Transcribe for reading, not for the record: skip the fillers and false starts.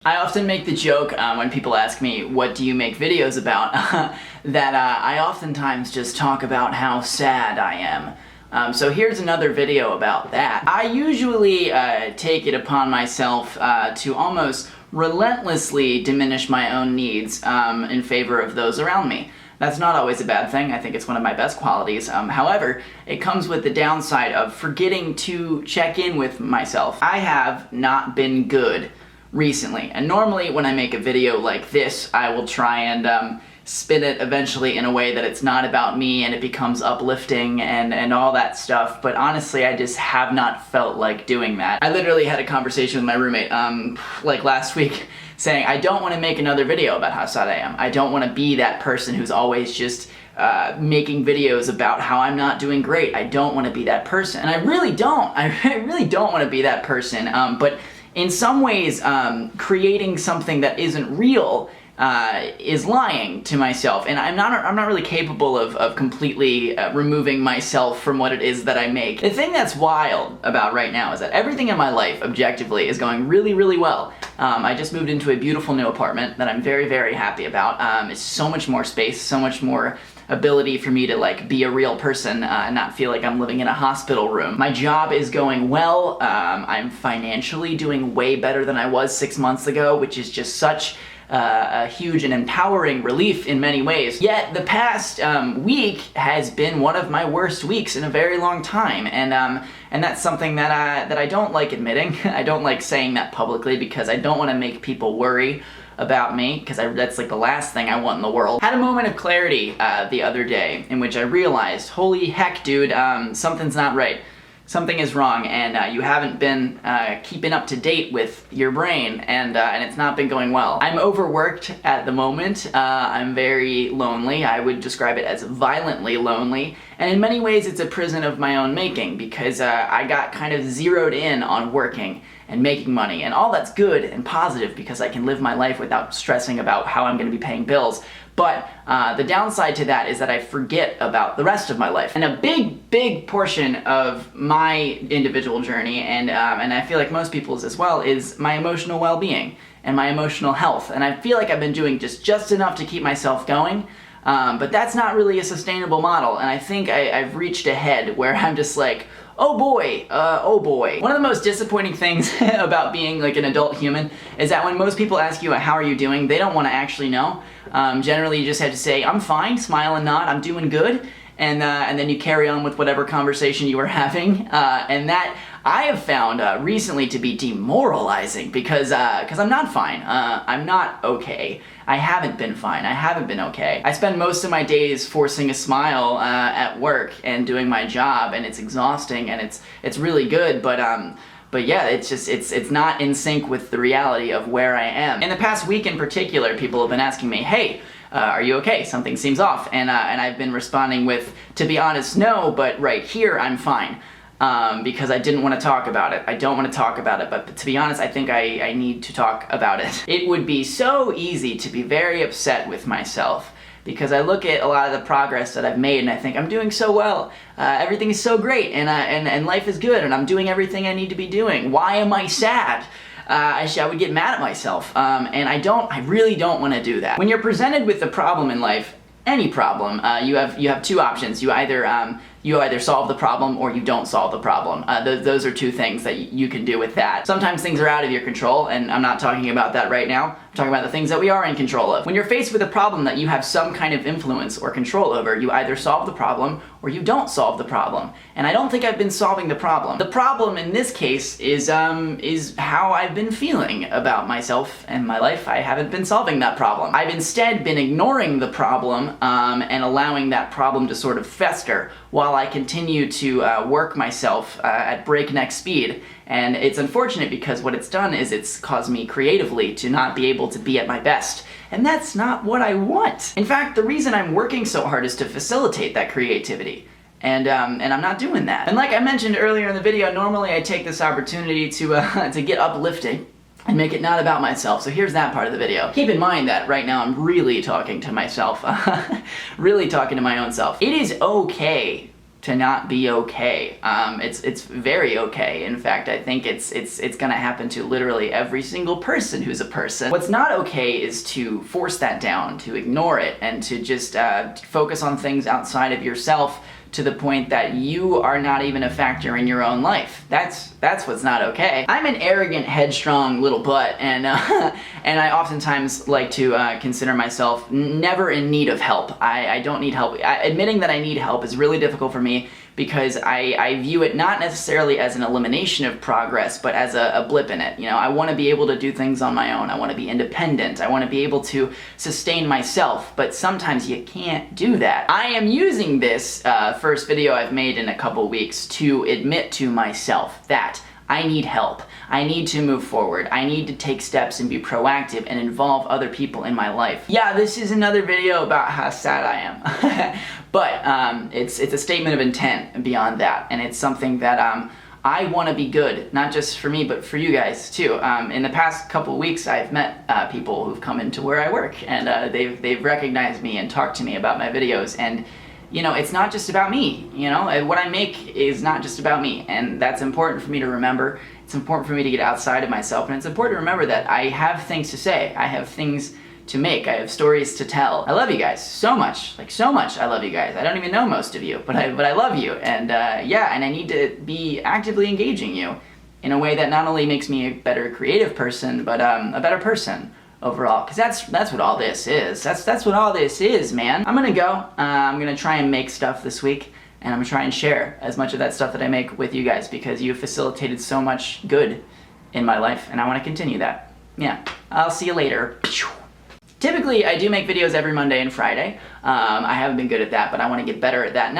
I often make the joke when people ask me, what do you make videos about, that I oftentimes just talk about how sad I am. So here's another video about that. I usually take it upon myself to almost relentlessly diminish my own needs in favor of those around me. That's not always a bad thing. I think it's one of my best qualities. However, it comes with the downside of forgetting to check in with myself. I have not been good recently, and normally when I make a video like this, I will try and spin it eventually in a way that it's not about me and it becomes uplifting and all that stuff, but honestly I just have not felt like doing that. I literally had a conversation with my roommate like last week saying I don't want to make another video about how sad I am. I don't want to be that person who's always just making videos about how I'm not doing great. I don't want to be that person, and I really don't. I really don't want to be that person, but in some ways, creating something that isn't real is lying to myself, and I'm not really capable of completely removing myself from what it is that I make. The thing that's wild about right now is that everything in my life, objectively, is going really, really well. I just moved into a beautiful new apartment that I'm very, very happy about. It's so much more space, so much more ability for me to like be a real person and not feel like I'm living in a hospital room. My job is going well. I'm financially doing way better than I was 6 months ago, which is just such a huge and empowering relief in many ways. Yet the past week has been one of my worst weeks in a very long time, and that's something that I don't like admitting. I don't like saying that publicly because I don't want to make people worry about me, because that's like the last thing I want in the world. Had a moment of clarity the other day in which I realized, holy heck dude, something's not right. Something is wrong, and you haven't been keeping up to date with your brain, and it's not been going well. I'm overworked at the moment. I'm very lonely. I would describe it as violently lonely, and in many ways it's a prison of my own making, because I got kind of zeroed in on working and making money, and all that's good and positive because I can live my life without stressing about how I'm going to be paying bills. But the downside to that is that I forget about the rest of my life. And a big portion of my individual journey, and I feel like most people's as well, is my emotional well-being and my emotional health. And I feel like I've been doing just enough to keep myself going, but that's not really a sustainable model. And I think I've reached a head where I'm just like, oh boy, oh boy. One of the most disappointing things about being like an adult human is that when most people ask you how are you doing, they don't want to actually know. Generally you just have to say, I'm fine, smile and nod, I'm doing good, and then you carry on with whatever conversation you were having, and that I have found recently to be demoralizing because I'm not fine. I'm not okay. I haven't been fine. I haven't been okay. I spend most of my days forcing a smile at work and doing my job, and it's exhausting and it's really good, but yeah, it's not in sync with the reality of where I am. In the past week in particular, people have been asking me, hey, are you okay? Something seems off, and I've been responding with, to be honest, no, but right here I'm fine. Because I didn't want to talk about it. I don't want to talk about it, but to be honest, I think I need to talk about it. It would be so easy to be very upset with myself because I look at a lot of the progress that I've made and I think I'm doing so well. Everything is so great, and life is good, and I'm doing everything I need to be doing. Why am I sad? I would get mad at myself, and I really don't want to do that. When you're presented with a problem in life, any problem, you have two options. You either solve the problem or you don't solve the problem. Those are two things that you can do with that. Sometimes things are out of your control, and I'm not talking about that right now. I'm talking about the things that we are in control of. When you're faced with a problem that you have some kind of influence or control over, you either solve the problem or you don't solve the problem. And I don't think I've been solving the problem. The problem in this case is how I've been feeling about myself and my life. I haven't been solving that problem. I've instead been ignoring the problem and allowing that problem to sort of fester while I continue to work myself at breakneck speed. And it's unfortunate because what it's done is it's caused me creatively to not be able to be at my best. And that's not what I want. In fact, the reason I'm working so hard is to facilitate that creativity. And I'm not doing that. And like I mentioned earlier in the video, normally I take this opportunity to get uplifting and make it not about myself. So here's that part of the video. Keep in mind that right now I'm really talking to myself, really talking to my own self. It is okay to not be okay. It's very okay. In fact, I think it's gonna happen to literally every single person who's a person. What's not okay is to force that down, to ignore it, and to just focus on things outside of yourself to the point that you are not even a factor in your own life. That's what's not okay. I'm an arrogant, headstrong little butt, and and I oftentimes like to consider myself never in need of help. I don't need help. Admitting that I need help is really difficult for me because I view it not necessarily as an elimination of progress, but as a blip in it. You know, I want to be able to do things on my own. I want to be independent. I want to be able to sustain myself, but sometimes you can't do that. I am using this first video I've made in a couple weeks to admit to myself that I need help. I need to move forward. I need to take steps and be proactive and involve other people in my life. Yeah, this is another video about how sad I am. But it's a statement of intent beyond that, and it's something that I want to be good, not just for me, but for you guys too. In the past couple weeks, I've met people who've come into where I work, and they've recognized me and talked to me about my videos, and you know, it's not just about me, you know? What I make is not just about me, and that's important for me to remember. It's important for me to get outside of myself, and it's important to remember that I have things to say. I have things to make. I have stories to tell. I love you guys so much, like so much I love you guys. I don't even know most of you, but I love you, and yeah, and I need to be actively engaging you in a way that not only makes me a better creative person, but a better person overall, because that's what all this is. That's what all this is, man. I'm gonna go. I'm gonna try and make stuff this week, and I'm gonna try and share as much of that stuff that I make with you guys, because you've facilitated so much good in my life, and I want to continue that. Yeah, I'll see you later. Typically, I do make videos every Monday and Friday. I haven't been good at that, but I want to get better at that now.